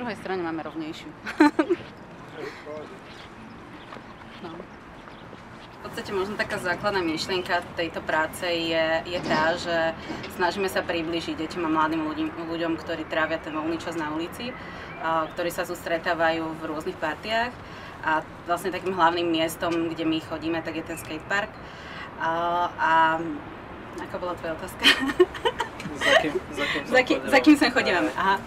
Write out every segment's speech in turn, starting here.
druhej strane máme rovnejšiu. No. V podstate možno taká základná myšlienka tejto práce je tá, že snažíme sa priblížiť deťom a mladým ľuďom, ktorí trávia ten voľný čas na ulici, ktorí sa stretávajú v rôznych partiách. A vlastne takým hlavným miestom, kde my chodíme, tak je ten skatepark. A aká bola tvoja otázka? Za kým sem chodívame? Aha.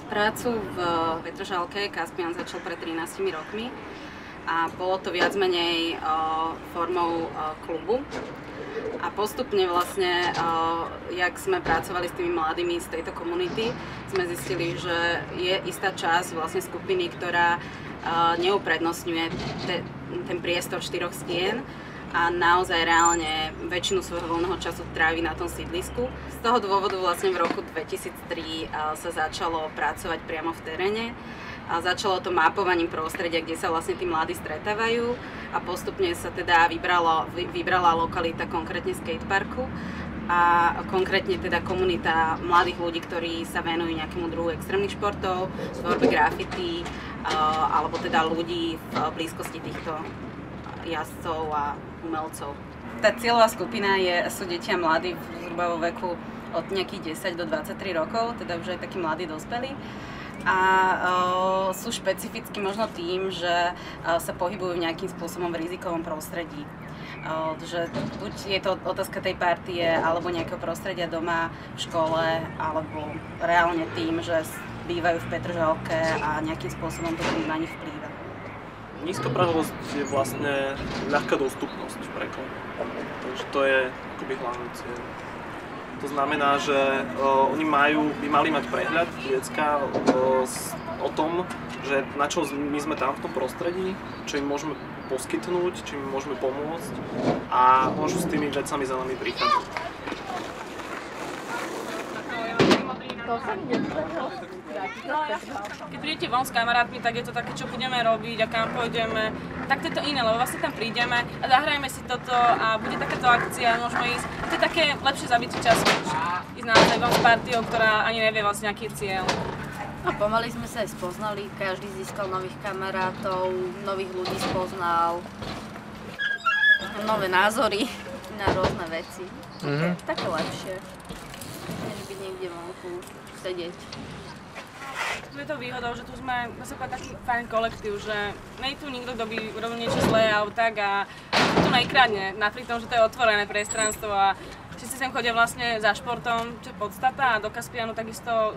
Prácu v Petržalke Kaspian začal pred 13 rokmi a bolo to viac menej formou klubu. A postupne vlastne, jak sme pracovali s tými mladými z tejto komunity, sme zistili, že je istá časť vlastne skupiny, ktorá neuprednostňuje ten priestor 4 stien a naozaj reálne väčšinu svojho voľného času trávi na tom sídlisku. Z toho dôvodu vlastne v roku 2003 sa začalo pracovať priamo v teréne. Začalo to mapovaním prostredia, kde sa vlastne tí mladí stretávajú a postupne sa teda vybrala lokalita konkrétne skateparku a konkrétne teda komunita mladých ľudí, ktorí sa venujú nejakému druhu extrémnych športov, tvorbe graffiti alebo teda ľudí v blízkosti týchto jazdcov a umelcov. Tá cieľová skupina sú deti a mladí zhruba vo veku od nejakých 10 do 23 rokov, teda už aj takí mladí dospelí. A sú špecificky možno tým, že sa pohybujú nejakým spôsobom v rizikovom prostredí. Že buď je to otázka tej partie, alebo nejakého prostredia doma, v škole, alebo reálne tým, že bývajú v Petržalke a nejakým spôsobom to na nich vplýva. Nízkoprahovosť je vlastne ľahká dostupnosť pre komu. Takže to je akoby hlavný cieľ. To znamená, že oni by mali mať prehľad, decká, o tom, že na čo my sme tam v tom prostredí, čo im môžeme poskytnúť, čo im môžeme pomôcť a môžu s tými vecami za nami prichádzať. Keď prídete von s kamarátmi, tak je to také, čo budeme robiť a kam pôjdeme. Tak to je to iné, lebo vlastne tam prídeme a zahrajeme si toto a bude takáto akcia, môžeme ísť. To je také lepšie zabiť čas, ísť naozaj von s partiou, ktorá ani nevie vlastne, aký je cieľ. No pomaly sme sa aj spoznali, každý získal nových kamarátov, nových ľudí spoznal, nové názory na rôzne veci. Také lepšie, než byť niekde vonku, sedieť. Je to výhodou, že tu sme taký fajn kolektív, že nie je tu nikto, kto by urobil niečo zlé alebo tak a tu nekradne, napriek tomu, že to je otvorené priestranstvo a všetci sem chodia vlastne za športom, čo je podstata a do Kaspianu takisto.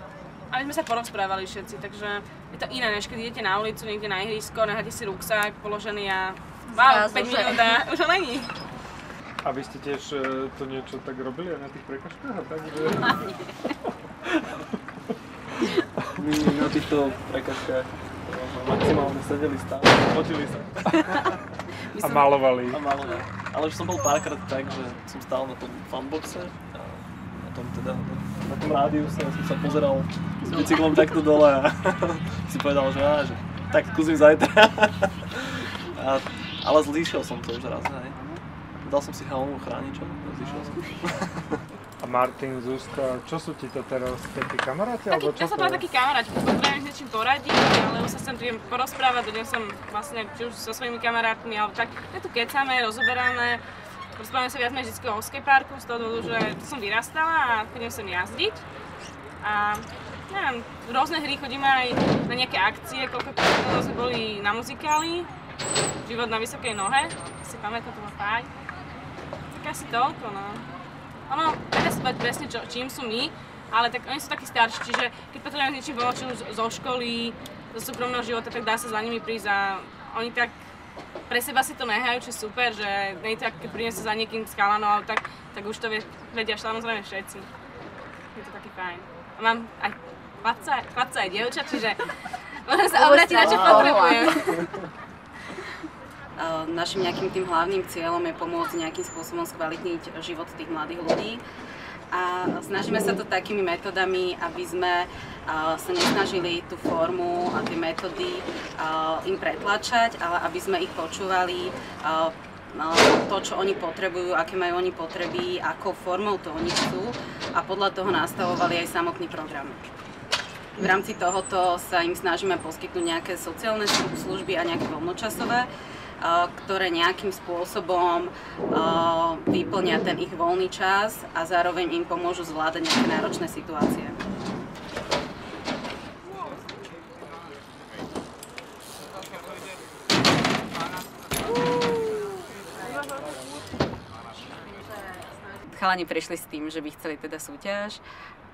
Ale sme sa porozprávali všetci, takže je to iné, než keď idete na ulicu, niekde na ihrisko, necháte si ruksák položený a wow, 5 minút a už ho není. A vy ste tiež to niečo tak robili aj na tých prekažkách? Takže... My na týchto prekažkách maximálne sedeli stále, fotili sa. A malovali. Ale už som bol párkrát tak, že som stál na tom fanboxe a na tom rádiuse som sa pozeral s bicyklom takto dole a si povedal, že tak skúsim zajtra. Ale zlíšil som to už raz, hej. Dal som si helmu chráničom a zlíšil som. A Martin, Zuzka, čo sú ti to teraz takí kamaráti? Ja som bola takí kamaráti, potrebujem s niečím poradiť, ale už sa sem príjem porozprávať, dnes som vlastne či už so svojimi kamarátmi, alebo tak, tu kecáme, rozoberáme, rozprávame sa viac menej vždy o skateparku, z toho dôvodu, že tu som vyrastala a chodím sem jazdiť. A neviem, v rôzne hry chodíme aj na nejaké akcie, koľko sme boli na muzikáli, Život na vysokej nohe, si pamätám, to bolo fajn. Tak asi toľko, no. Ono, nedá sa povedať presne, čím sú my, ale tak oni sú takí starší, čiže keď potrebujeme s niečím pomočiť zo školy, zo súkromného života, tak dá sa za nimi prísť a oni tak pre seba si to nehajú, čo je super, že nie je to, keď prídem sa za niekým s chalanou, tak už to vedia samozrejme všetci. Je to taký fajn. A mám aj chlapca aj dievča, čiže môžem sa obrátiť na čo potrebujem. Našim nejakým tým hlavným cieľom je pomôcť nejakým spôsobom skvalitniť život tých mladých ľudí. A snažíme sa to takými metodami, aby sme sa nesnažili tú formu a tie metódy im pretlačať, ale aby sme ich počúvali, to, čo oni potrebujú, aké majú oni potreby, akou formou to oni chcú a podľa toho nastavovali aj samotný program. V rámci tohoto sa im snažíme poskytnúť nejaké sociálne služby a nejaké voľnočasové, ktoré nejakým spôsobom vyplnia ten ich voľný čas a zároveň im pomôžu zvládať nejaké náročné situácie. Chalani prišli s tým, že by chceli teda súťaž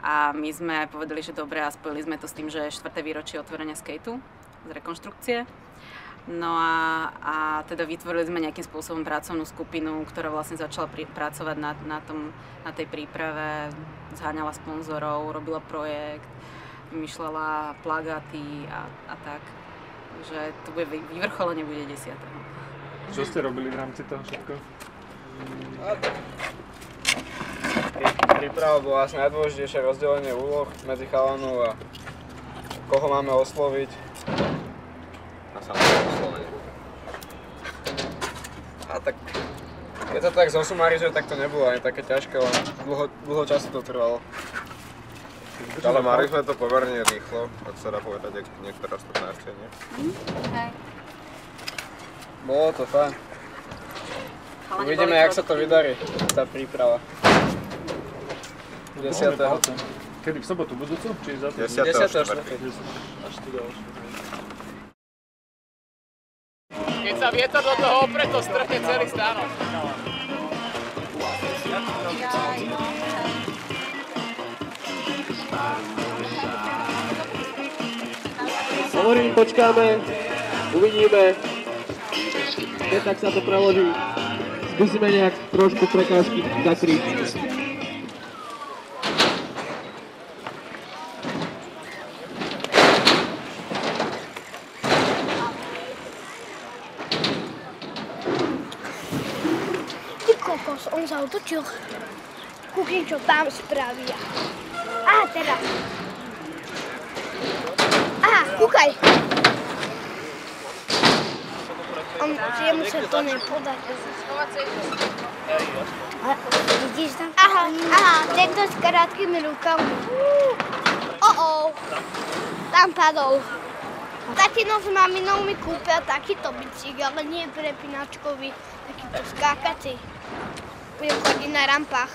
a my sme povedali, že dobre a spojili sme to s tým, že je 4. výročie otvorenia skateu z rekonštrukcie. No a teda vytvorili sme nejakým spôsobom pracovnú skupinu, ktorá vlastne začala pracovať na tej príprave, zháňala sponzorov, robila projekt, vymýšľala plagáty a tak. Takže to bude vyvrcholenie bude 10. Čo ste robili v rámci toho všetko? Príprava bola asi najdôležitejšie rozdelenie úloh medzi chalanov a koho máme osloviť. A samozrejme oslovenie. A tak, keď sa to tak zosumarizuje, tak to nebolo ani také ťažké, len dlho času to trvalo. Ale mali sme to pomerne rýchlo, ak sa dá povedať, niektorá stupnáčka, nie? Hej. Bolo to fajn. Uvidíme, jak sa to vydarí, tá príprava. 10. Kedy? V sobotu budúcu? Či za to? 10. Keď sa vietor do toho opre, to strhne celý stánok. Hovorím, počkáme, uvidíme, keď tak sa to preloží. Skúsime nejak trošku prekážky zakryť. Ty kokos, on sa otočil. Kúkni, čo tam spravia. Á, teraz. Aha, kúkaj. Jemu sa to nepodarí. Vidíš tam? Aha, tento s krátkými rukami. Tam padol. Tatino s maminou mi kúpia takýto bicykel, ale nie prepínačkový, takýto skákací. Budem chodiť na rampách.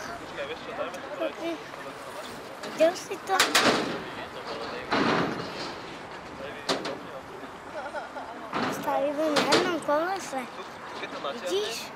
Videl si to? Stavíme na jednom kolese. Vidíš?